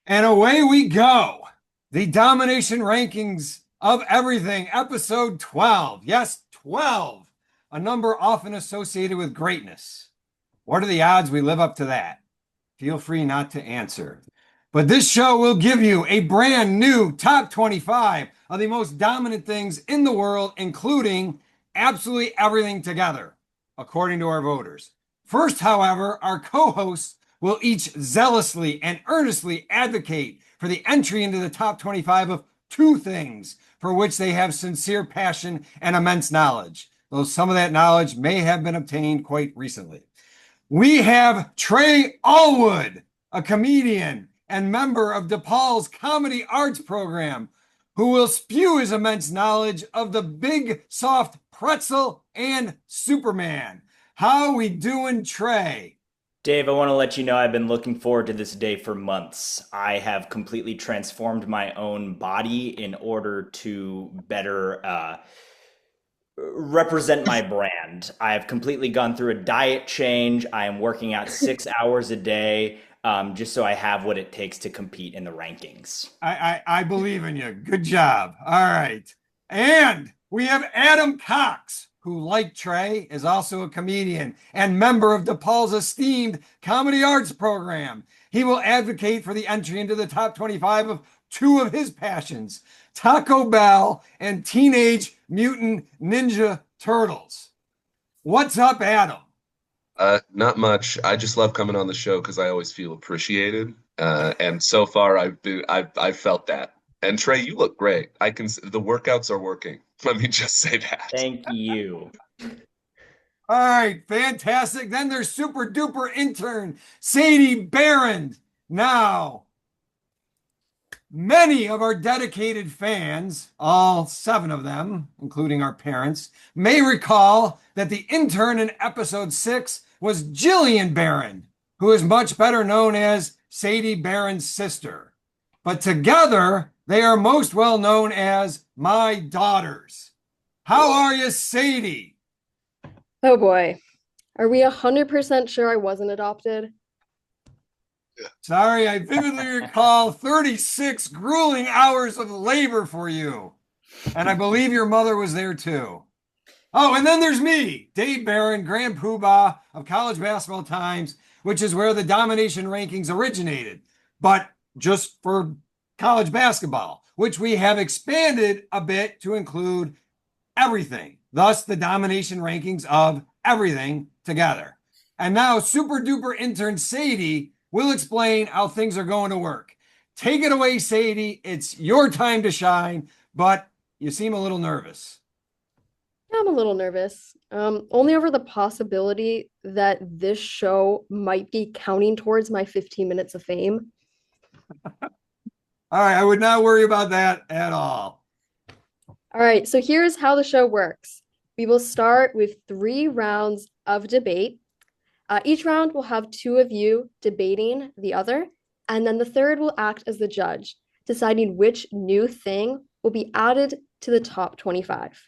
And away we go. The Domination Rankings of Everything, episode 12. Yes, 12. A number often associated with greatness. What are the odds we live up to that? Feel free not to answer. But this show will give you a brand new top 25 of the most dominant things in the world, including absolutely everything together, according to our voters. First, however, our co hosts will each zealously and earnestly advocate for the entry into the top 25 of two things for which they have sincere passion and immense knowledge, though some of that knowledge may have been obtained quite recently. We have Trey Allwood, a comedian and member of DePaul's Comedy Arts Program, who will spew his immense knowledge of the Big Soft Pretzel and Superman. How we doing, Trey? Dave, I want to let you know I've been looking forward to this day for months. I have completely transformed my own body in order to better represent my brand. I have completely gone through a diet change. I am working out 6 hours a day just so I have what it takes to compete in the rankings. I believe in you. Good job. All right. And we have Adam Cox, who, like Trey, is also a comedian and member of DePaul's esteemed Comedy Arts Program. He will advocate for the entry into the top 25 of two of his passions, Taco Bell and Teenage Mutant Ninja Turtles. What's up, Adam? Not much. I just love coming on the show because I always feel appreciated. And so far, I've felt that. And Trey, you look great. The workouts are working. Let me just say that. Thank you. All right, fantastic. Then there's super duper intern Sadie Barron. Now, many of our dedicated fans, all 7 of them, including our parents, may recall that the intern in episode 6 was Jillian Barron, who is much better known as Sadie Barron's sister. But together, they are most well known as my daughters. How are you, Sadie? Oh boy. Are we 100% sure I wasn't adopted? Sorry, I vividly recall 36 grueling hours of labor for you. And I believe your mother was there too. Oh, and then there's me, Dave Barron, Grand Poobah of College Basketball Times, which is where the Domination Rankings originated, but just for college basketball, which we have expanded a bit to include everything. Thus, the Domination Rankings of everything together. And now, super duper intern Sadie will explain how things are going to work. Take it away, Sadie. It's your time to shine, but you seem a little nervous. Yeah, I'm a little nervous. Only over the possibility that this show might be counting towards my 15 minutes of fame. All right, I would not worry about that at all. All right, so here's how the show works. We will start with 3 rounds of debate. Each round will have 2 of you debating the other, and then the third will act as the judge, deciding which new thing will be added to the top 25.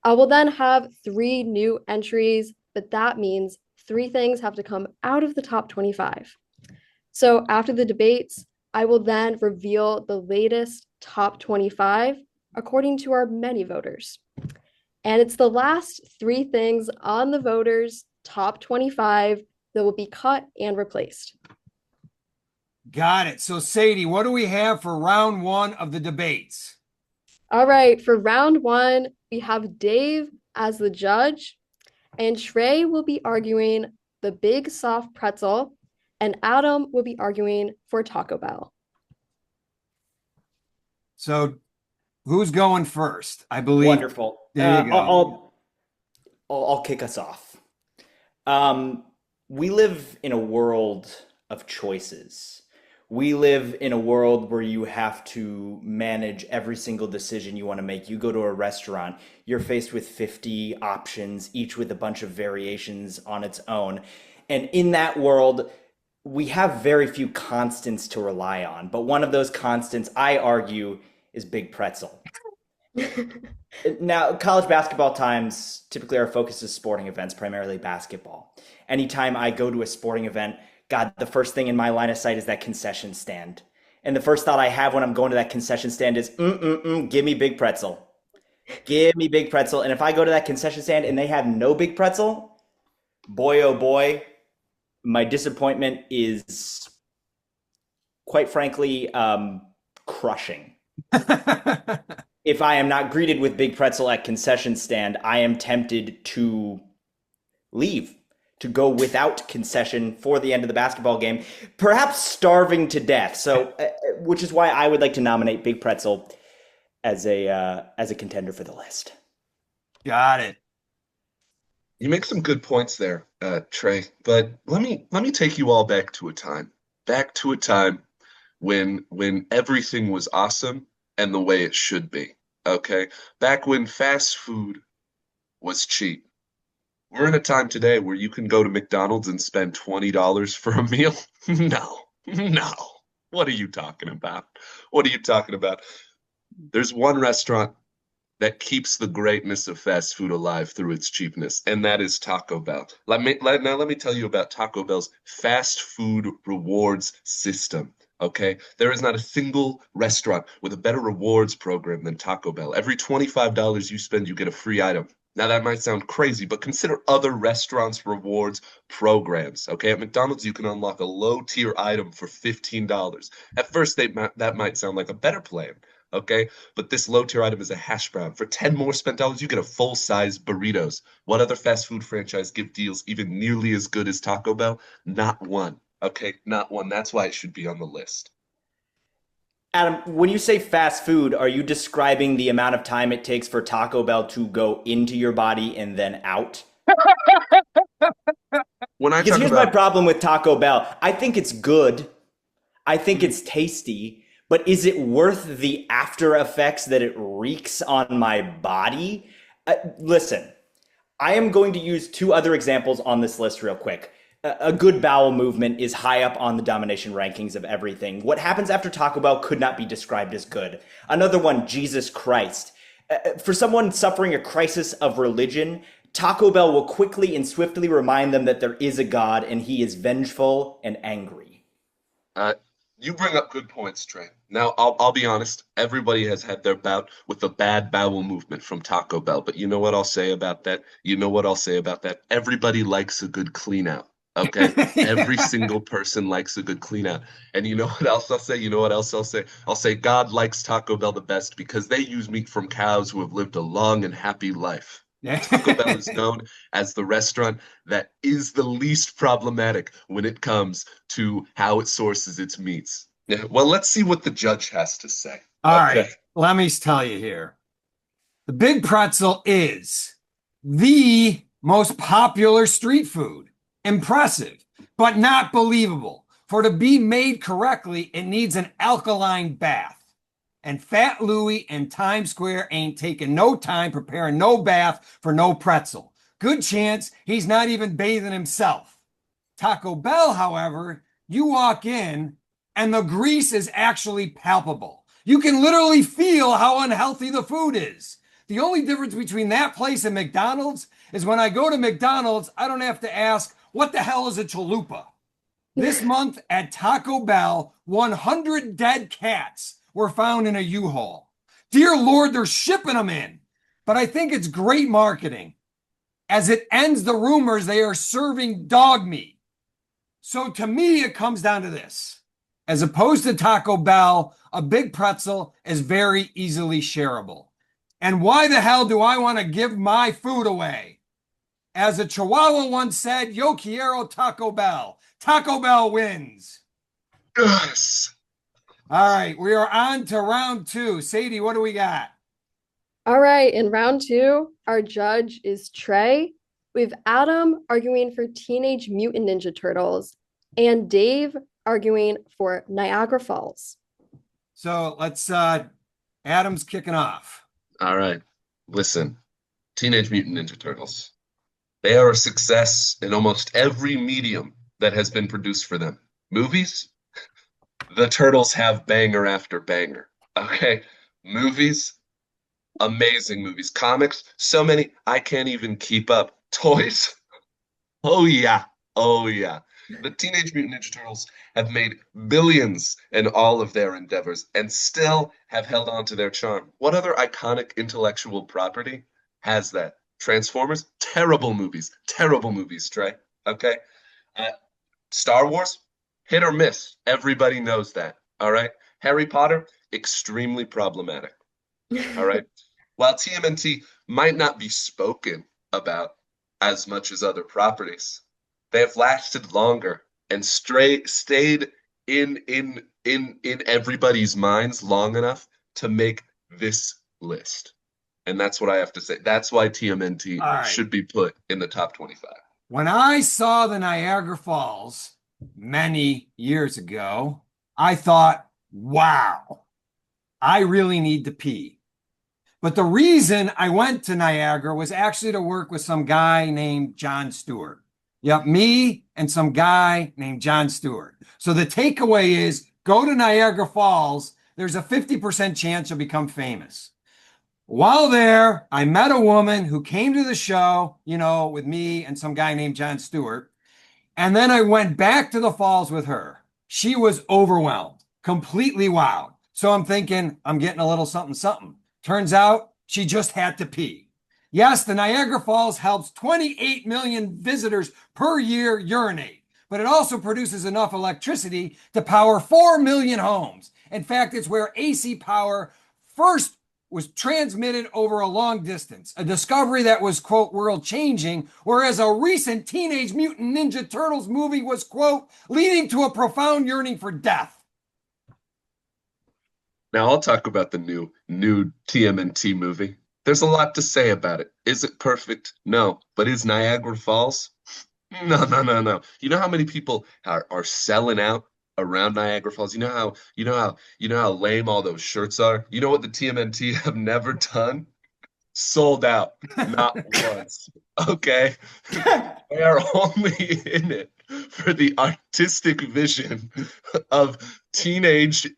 I will then have 3 new entries, but that means 3 things have to come out of the top 25. So after the debates, I will then reveal the latest top 25 according to our many voters. And it's the last 3 things on the voters' top 25 that will be cut and replaced. Got it. So, Sadie, what do we have for round 1 of the debates? All right, for round 1, we have Dave as the judge, and Trey will be arguing the Big Soft Pretzel, and Adam will be arguing for Taco Bell. So, who's going first? I believe. Wonderful. There you go. I'll kick us off. We live in a world of choices. We live in a world where you have to manage every single decision you want to make. You go to a restaurant, you're faced with 50 options, each with a bunch of variations on its own. And in that world, we have very few constants to rely on. But one of those constants, I argue, is Big Pretzel. Now, college basketball times, typically our focus is sporting events, primarily basketball. Anytime I go to a sporting event, God, the first thing in my line of sight is that concession stand. And the first thought I have when I'm going to that concession stand is, give me big pretzel. Give me big pretzel. And if I go to that concession stand and they have no big pretzel, boy, oh boy, my disappointment is quite frankly crushing. If I am not greeted with big pretzel at concession stand, I am tempted to leave, to go without concession for the end of the basketball game, perhaps starving to death. So, which is why I would like to nominate Big Pretzel as a contender for the list. Got it. You make some good points there, Trey. But let me take you all back to a time when everything was awesome and the way it should be. Okay, back when fast food was cheap. We're in a time today where you can go to McDonald's and spend $20 for a meal. No, no. What are you talking about? What are you talking about? There's one restaurant that keeps the greatness of fast food alive through its cheapness, and that is Taco Bell. Let me tell you about Taco Bell's fast food rewards system. Okay, there is not a single restaurant with a better rewards program than Taco Bell. Every $25 you spend, you get a free item. Now that might sound crazy, but consider other restaurants' rewards programs. Okay, at McDonald's, you can unlock a low-tier item for $15. At first, that might sound like a better plan. Okay, but this low-tier item is a hash brown. For 10 more spent dollars, you get a full-size burritos. What other fast food franchise give deals even nearly as good as Taco Bell? Not one. Okay, not one. That's why it should be on the list. Adam, when you say fast food, are you describing the amount of time it takes for Taco Bell to go into your body and then out? When I Because talk here's my about problem with Taco Bell. I think it's good. I think it's tasty, but is it worth the after effects that it wreaks on my body? Listen, I am going to use two other examples on this list real quick. A good bowel movement is high up on the domination rankings of everything. What happens after Taco Bell could not be described as good. Another one, Jesus Christ. For someone suffering a crisis of religion, Taco Bell will quickly and swiftly remind them that there is a God and he is vengeful and angry. Uh, you bring up good points, Trey. Now, I'll be honest. Everybody has had their bout with a bad bowel movement from Taco Bell. But you know what I'll say about that? You know what I'll say about that? Everybody likes a good clean out. Okay? Every single person likes a good clean out. And you know what else I'll say? You know what else I'll say? I'll say God likes Taco Bell the best because they use meat from cows who have lived a long and happy life. Taco Bell is known as the restaurant that is the least problematic when it comes to how it sources its meats. Yeah, well, let's see what the judge has to say. All Okay. right, let me tell you here. The Big Pretzel is the most popular street food. Impressive, but not believable. For to be made correctly, it needs an alkaline bath. And Fat Louie in Times Square ain't taking no time preparing no bath for no pretzel. Good chance he's not even bathing himself. Taco Bell, however, you walk in and the grease is actually palpable. You can literally feel how unhealthy the food is. The only difference between that place and McDonald's is when I go to McDonald's, I don't have to ask, what the hell is a chalupa? This month at Taco Bell, 100 dead cats were found in a U-Haul. Dear Lord, they're shipping them in. But I think it's great marketing as it ends the rumors they are serving dog meat. So to me, it comes down to this. As opposed to Taco Bell, a big pretzel is very easily shareable. And why the hell do I want to give my food away? As a Chihuahua once said, yo quiero Taco Bell. Taco Bell wins. Yes. All right, we are on to round two. Sadie, what do we got? All right, in round two, our judge is Trey. We have Adam arguing for Teenage Mutant Ninja Turtles and Dave arguing for Niagara Falls. So let's, Adam's kicking off. All right. Listen, Teenage Mutant Ninja Turtles. They are a success in almost every medium that has been produced for them. Movies, the Turtles have banger after banger. Okay? Movies, amazing movies. Comics, so many, I can't even keep up. Toys, oh yeah, oh yeah. The Teenage Mutant Ninja Turtles have made billions in all of their endeavors and still have held on to their charm. What other iconic intellectual property has that? Transformers? Terrible movies, Trey. Okay? Uh, Star Wars? Hit or miss. Everybody knows that. All right? Harry Potter? Extremely problematic. All right? While TMNT might not be spoken about as much as other properties, they have lasted longer and stayed in everybody's minds long enough to make this list. And that's what I have to say. That's why TMNT All right. should be put in the top 25. When I saw the Niagara Falls many years ago, I thought, wow, I really need to pee. But the reason I went to Niagara was actually to work with some guy named John Stewart. Yep, me and some guy named John Stewart. So the takeaway is go to Niagara Falls. There's a 50% chance you'll become famous. While there, I met a woman who came to the show, with me and some guy named John Stewart. And then I went back to the falls with her. She was overwhelmed, completely wowed. So I'm thinking, I'm getting a little something, something. Turns out she just had to pee. Yes, the Niagara Falls helps 28 million visitors per year urinate, but it also produces enough electricity to power 4 million homes. In fact, it's where AC power first was transmitted over a long distance, a discovery that was, quote, world-changing, whereas a recent Teenage Mutant Ninja Turtles movie was, quote, leading to a profound yearning for death. Now I'll talk about the new TMNT movie. There's a lot to say about it. Is it perfect? No. But is Niagara Falls? No. You know how many people are selling out around Niagara Falls? You know how lame all those shirts are? You know what the TMNT have never done? Sold out. Not once. Okay? They are only in it for the artistic vision of teenagers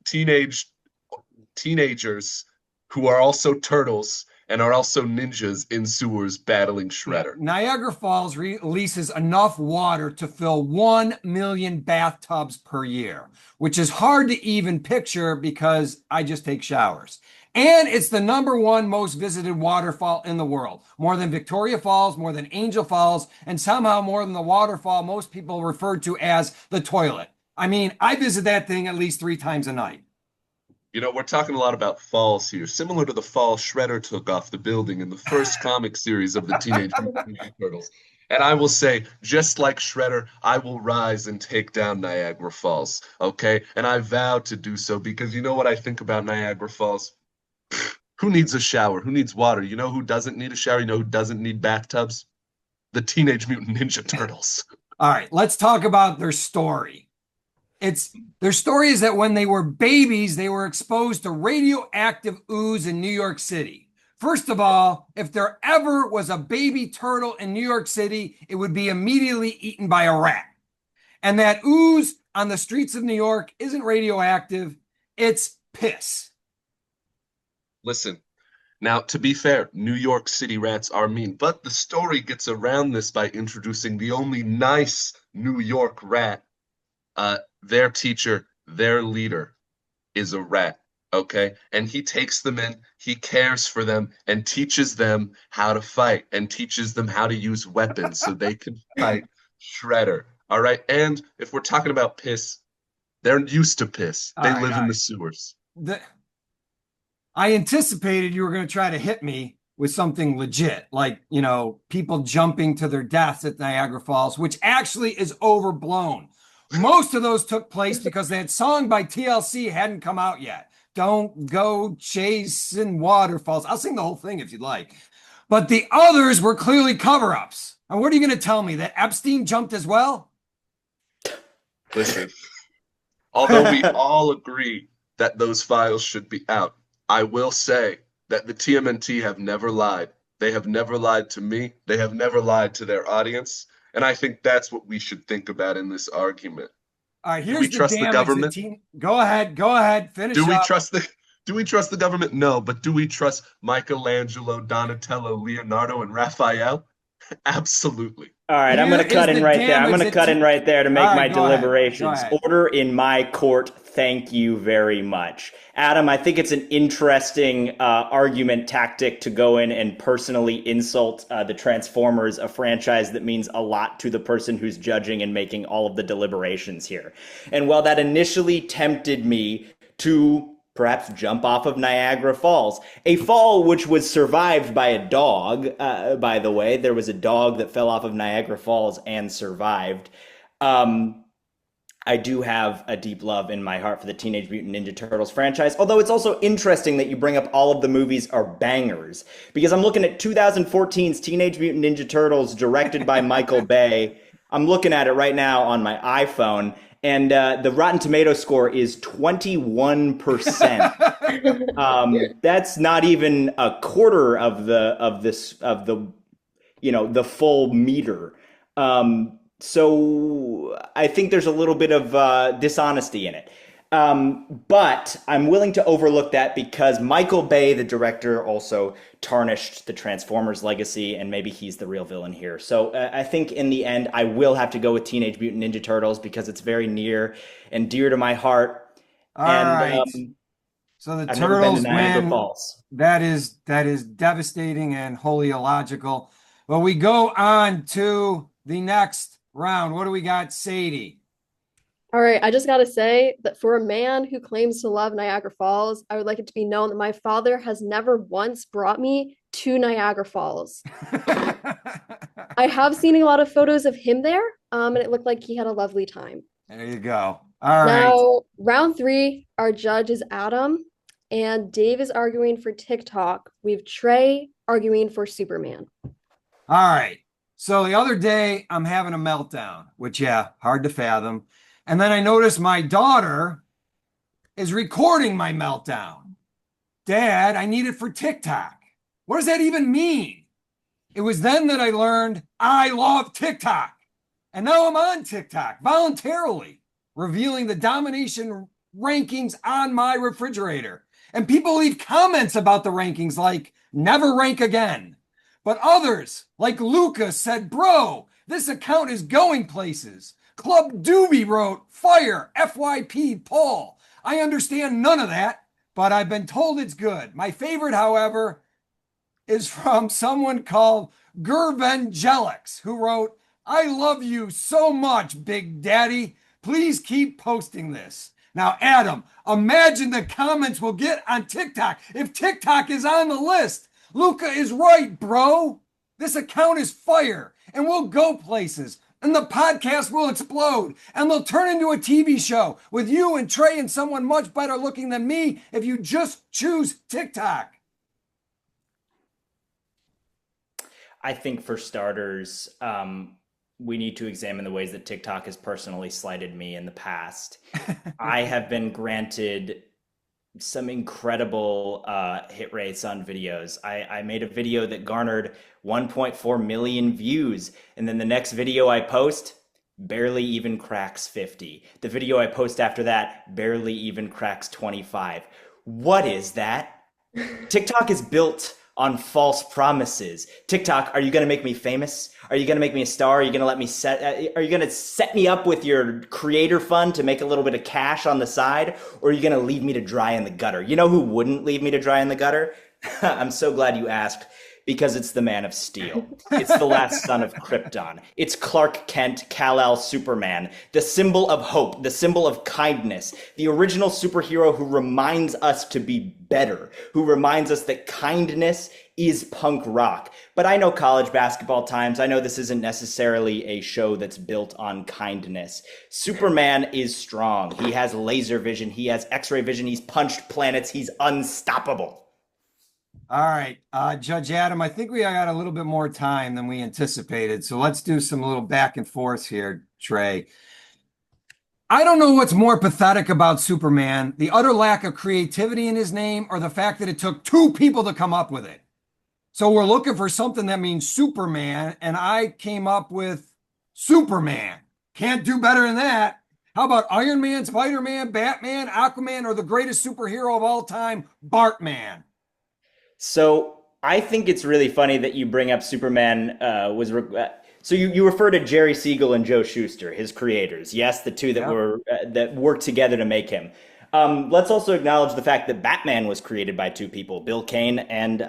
who are also turtles and are also ninjas in sewers battling Shredder. Niagara Falls releases enough water to fill 1 million bathtubs per year, which is hard to even picture because I just take showers. And it's the #1 most visited waterfall in the world, more than Victoria Falls, more than Angel Falls, and somehow more than the waterfall most people refer to as the toilet. I mean, I visit that thing at least 3 times a night. We're talking a lot about falls here, similar to the fall Shredder took off the building in the first comic series of the Teenage Mutant Ninja Turtles. And I will say, just like Shredder, I will rise and take down Niagara Falls, okay? And I vow to do so because you know what I think about Niagara Falls? Who needs a shower? Who needs water? You know who doesn't need a shower? You know who doesn't need bathtubs? The Teenage Mutant Ninja Turtles. All right, let's talk about their story. Their story is that when they were babies, they were exposed to radioactive ooze in New York City. First of all, if there ever was a baby turtle in New York City, it would be immediately eaten by a rat. And that ooze on the streets of New York isn't radioactive, it's piss. Listen, now to be fair, New York City rats are mean, but the story gets around this by introducing the only nice New York rat. Their teacher, their leader is a rat, okay? And he takes them in, he cares for them, and teaches them how to fight, and teaches them how to use weapons so they can fight Shredder, all right? And if we're talking about piss, they're used to piss. They live in the sewers. I anticipated you were going to try to hit me with something legit, like, people jumping to their deaths at Niagara Falls, which actually is overblown. Most of those took place because that song by TLC hadn't come out yet. Don't go chasing waterfalls. I'll sing the whole thing if you'd like. But the others were clearly cover-ups. And what are you going to tell me, that Epstein jumped as well? Listen, although we all agree that those files should be out, I will say that the TMNT have never lied. They have never lied to me. They have never lied to their audience. And I think that's what we should think about in this argument. All right, here's do we trust the government? Go ahead, finish Do we up. Do we trust the government? No, but do we trust Michelangelo, Donatello, Leonardo, and Raphael? Absolutely. All right, I'm Here going to is cut in the right there. I'm damage going to cut in right there to All make right, my go ahead. Go deliberations. ahead. Order in my court. Thank you very much. Adam, I think it's an interesting argument tactic to go in and personally insult the Transformers, a franchise that means a lot to the person who's judging and making all of the deliberations here. And while that initially tempted me to perhaps jump off of Niagara Falls. A fall which was survived by a dog, by the way. There was a dog that fell off of Niagara Falls and survived. Um, I do have a deep love in my heart for the Teenage Mutant Ninja Turtles franchise, although it's also interesting that you bring up all of the movies are bangers, because I'm looking at 2014's Teenage Mutant Ninja Turtles, directed by Michael Bay. I'm looking at it right now on my iPhone, and the Rotten Tomato score is 21%. That's not even a quarter of the full meter. So I think there's a little bit of dishonesty in it. But I'm willing to overlook that because Michael Bay, the director, also tarnished the Transformers legacy, and maybe he's the real villain here. So I think in the end, I will have to go with Teenage Mutant Ninja Turtles because it's very near and dear to my heart. All And right. So the I've never been to Turtles Niagara win. Falls. That is devastating and wholly illogical. But we go on to the next round. What do we got, Sadie? All right, I just gotta say that for a man who claims to love Niagara Falls, I would like it to be known that my father has never once brought me to Niagara Falls. I have seen a lot of photos of him there, and it looked like he had a lovely time. There you go. All right. Now, round three, our judge is Adam, and Dave is arguing for TikTok. We have Trey arguing for Superman. All right. So the other day, I'm having a meltdown, which, yeah, hard to fathom. And then I noticed my daughter is recording my meltdown. Dad, I need it for TikTok. What does that even mean? It was then that I learned I love TikTok. And now I'm on TikTok voluntarily, revealing the domination rankings on my refrigerator. And people leave comments about the rankings like never rank again. But others, like Lucas, said, bro, this account is going places. Club Doobie wrote, fire, FYP, Paul. I understand none of that, but I've been told it's good. My favorite, however, is from someone called Gervangelix, who wrote, I love you so much, Big Daddy. Please keep posting this. Now, Adam, imagine the comments we'll get on TikTok if TikTok is on the list. Luca is right, bro. This account is fire, and we'll go places, and the podcast will explode, and they'll turn into a TV show with you and Trey and someone much better looking than me if you just choose TikTok. I think for starters, we need to examine the ways that TikTok has personally slighted me in the past. I have been granted some incredible hit rates on videos. I made a video that garnered 1.4 million views, and then the next video I post barely even cracks 50. The video I post after that barely even cracks 25. What is that? TikTok is built on false promises. TikTok, are you going to make me famous? Are you going to make me a star? Are you going to let me are you going to set me up with your creator fund to make a little bit of cash on the side? Or are you going to leave me to dry in the gutter? You know who wouldn't leave me to dry in the gutter? I'm so glad you asked, because it's the Man of Steel. It's the last son of Krypton. It's Clark Kent, Kal-El Superman, the symbol of hope, the symbol of kindness, the original superhero who reminds us to be better, who reminds us that kindness is punk rock. But I know college basketball times. I know this isn't necessarily a show that's built on kindness. Superman is strong. He has laser vision. He has X-ray vision. He's punched planets. He's unstoppable. All right, Judge Adam, I think we got a little bit more time than we anticipated. So let's do some little back and forth here, Trey. I don't know what's more pathetic about Superman, the utter lack of creativity in his name or the fact that it took two people to come up with it. So we're looking for something that means Superman, and I came up with Superman. Can't do better than that. How about Iron Man, Spider-Man, Batman, Aquaman, or the greatest superhero of all time, Bartman? So I think it's really funny that you bring up Superman so you refer to Jerry Siegel and Joe Shuster, his creators. Yes, the two that Yeah. were that worked together to make him. Let's also acknowledge the fact that Batman was created by two people, Bill Kane and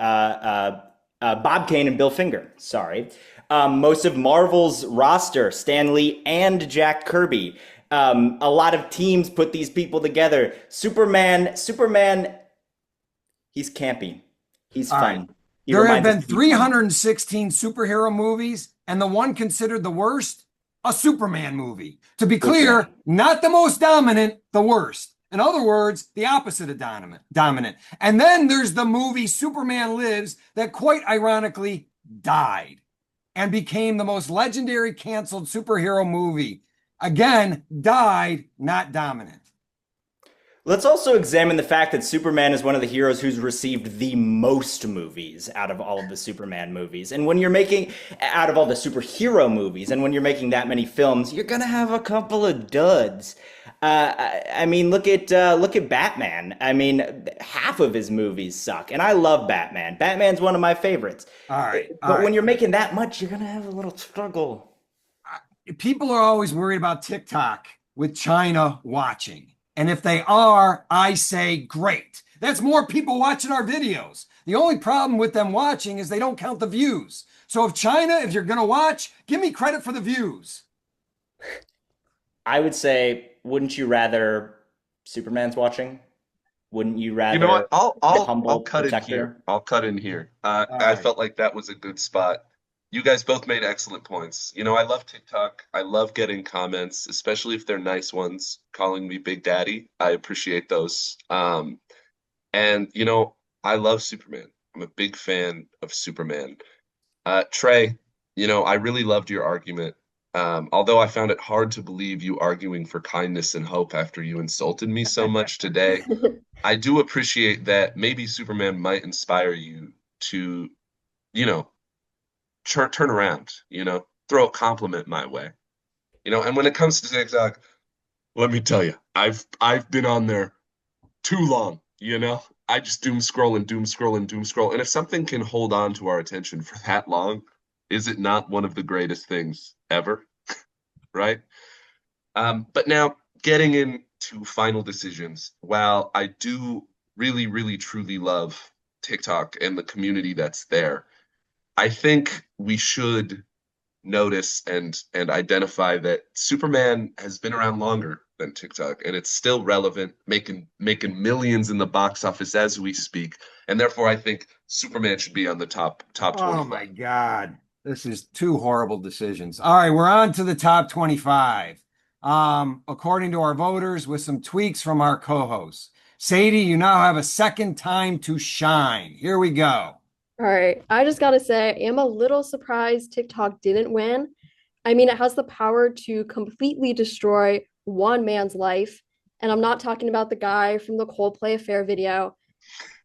Bob Kane and Bill Finger. Sorry. Most of Marvel's roster, Stan Lee and Jack Kirby. A lot of teams put these people together. Superman, he's campy. He's All right. fun. He There have reminds us been to be fun. 316 superhero movies, and the one considered the worst, a Superman movie. To be Which clear, one? not the most dominant, the worst. In other words, the opposite of dominant. And then there's the movie Superman Lives that quite ironically died and became the most legendary canceled superhero movie. Again, died, not dominant. Let's also examine the fact that Superman is one of the heroes who's received the most movies out of all of the Superman movies. And when you're making out of all the superhero movies, and when you're making that many films, you're gonna have a couple of duds. I mean, look at Batman. I mean, half of his movies suck, and I love Batman. Batman's one of my favorites. All right. But when you're making that much, you're gonna have a little struggle. People are always worried about TikTok with China watching. And if they are, I say great. That's more people watching our videos. The only problem with them watching is they don't count the views. So if you're going to watch, give me credit for the views. I would say, wouldn't you rather Superman's watching? Wouldn't you rather You know what? I'll humble cut in protector? here. I'll cut in here. All I right. felt like that was a good spot. You guys both made excellent points. You know, I love TikTok. I love getting comments, especially if they're nice ones, calling me Big Daddy. I appreciate those. And you know, I love Superman. I'm a big fan of Superman. Trey, you know, I really loved your argument. Although I found it hard to believe you arguing for kindness and hope after you insulted me so much today. I do appreciate that maybe Superman might inspire you to, you know, turn around, you know, throw a compliment my way. You know, and when it comes to TikTok, let me tell you, I've been on there too long, you know? I just doom scroll and doom scroll and doom scroll. And if something can hold on to our attention for that long, is it not one of the greatest things ever? Right? But now getting into final decisions, while I do really, really, truly love TikTok and the community that's there, I think we should notice and identify that Superman has been around longer than TikTok, and it's still relevant, making millions in the box office as we speak. And therefore, I think Superman should be on the top Oh 25. my God. This is two horrible decisions. All right, we're on to the top 25. According to our voters, with some tweaks from our co-hosts. Sadie, you now have a second time to shine. Here we go. All right, I just gotta say, I am a little surprised TikTok didn't win. I mean, it has the power to completely destroy one man's life. And I'm not talking about the guy from the Coldplay Affair video.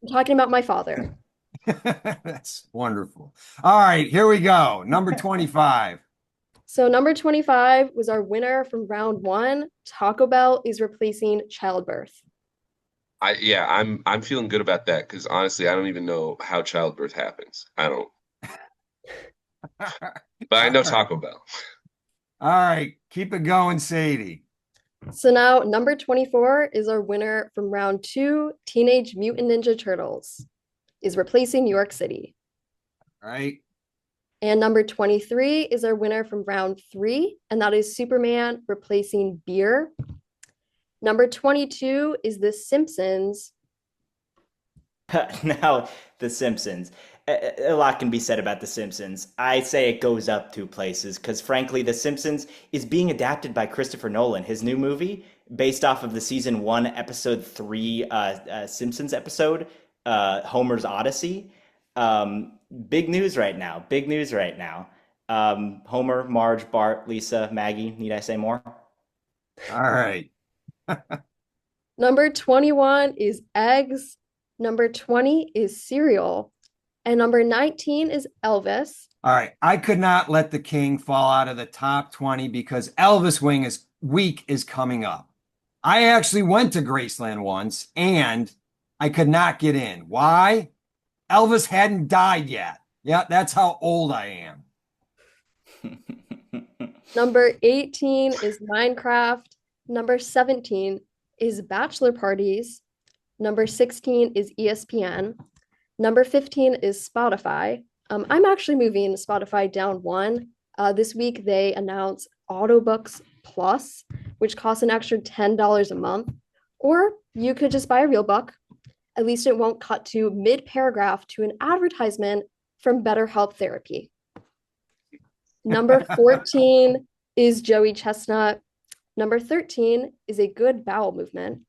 I'm talking about my father. That's wonderful. All right, here we go. Number 25. So number 25 was our winner from round one. Taco Bell is replacing childbirth. I'm feeling good about that because honestly, I don't even know how childbirth happens. I don't, but I know Taco Bell. All right, keep it going, Sadie. So now number 24 is our winner from round two. Teenage Mutant Ninja Turtles is replacing New York City. All right. And number 23 is our winner from round three, and that is Superman replacing beer. Number 22 is The Simpsons. Now, The Simpsons. A lot can be said about The Simpsons. I say it goes up two places because, frankly, The Simpsons is being adapted by Christopher Nolan. His new movie, based off of the season one, episode three Simpsons episode, Homer's Odyssey. Big news right now. Big news right now. Homer, Marge, Bart, Lisa, Maggie. Need I say more? All right. Number 21 is eggs. Number 20 is cereal. And number 19 is Elvis. All right. I could not let the king fall out of the top 20 because Elvis week is coming up. I actually went to Graceland once and I could not get in. Why? Elvis hadn't died yet. Yeah, that's how old I am. Number 18 is Minecraft. Number 17 is bachelor parties. Number 16 is ESPN. Number 15 is Spotify. I'm actually moving Spotify down one. This week they announced Autobooks Plus, which costs an extra $10 a month. Or you could just buy a real book. At least it won't cut to mid-paragraph to an advertisement from BetterHelp Therapy. Number 14 is Joey Chestnut. Number 13 is a good bowel movement.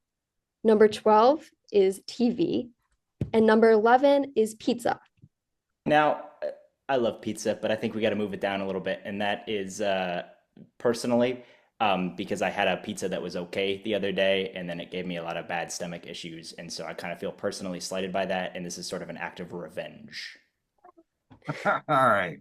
Number 12 is TV. And number 11 is pizza. Now, I love pizza, but I think we got to move it down a little bit. And that is personally, because I had a pizza that was okay the other day, and then it gave me a lot of bad stomach issues. And so I kind of feel personally slighted by that. And this is sort of an act of revenge. All right.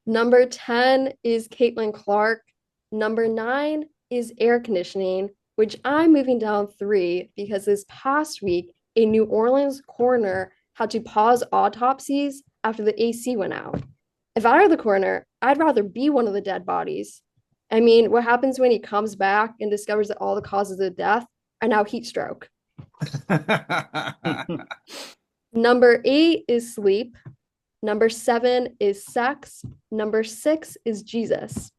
Number 10 is Caitlin Clark. Number 9 is air conditioning, which I'm moving down 3 because this past week, a New Orleans coroner had to pause autopsies after the AC went out. If I were the coroner, I'd rather be one of the dead bodies. I mean, what happens when he comes back and discovers that all the causes of death are now heat stroke? Number 8 is sleep. Number 7 is sex. Number 6 is Jesus.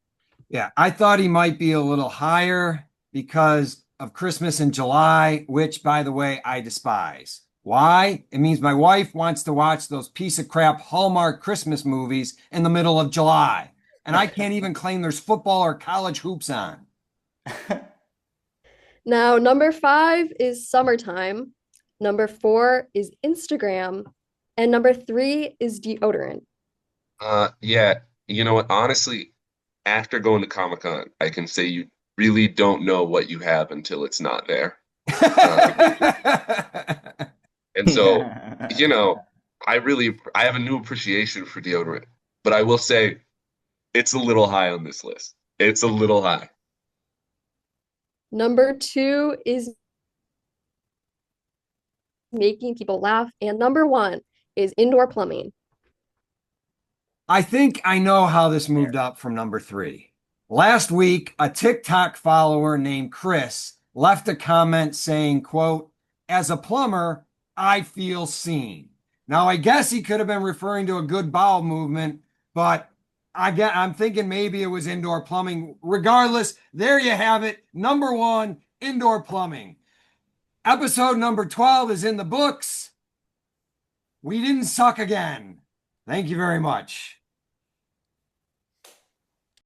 Yeah, I thought he might be a little higher because of Christmas in July, which, by the way, I despise. Why? It means my wife wants to watch those piece of crap Hallmark Christmas movies in the middle of July. And I can't even claim there's football or college hoops on. Now, number 5 is summertime. Number 4 is Instagram. And number 3 is deodorant. Yeah, you know what? Honestly, after going to Comic-Con, I can say you really don't know what you have until it's not there. And so, you know, I have a new appreciation for deodorant, but I will say it's a little high on this list. It's a little high. Number 2 is making people laugh. And number 1 is indoor plumbing. I think I know how this moved up from number 3. Last week, a TikTok follower named Chris left a comment saying, quote, "As a plumber, I feel seen." Now, I guess he could have been referring to a good bowel movement, but I'm thinking maybe it was indoor plumbing. Regardless, there you have it. Number 1, indoor plumbing. Episode number 12 is in the books. We didn't suck again. Thank you very much.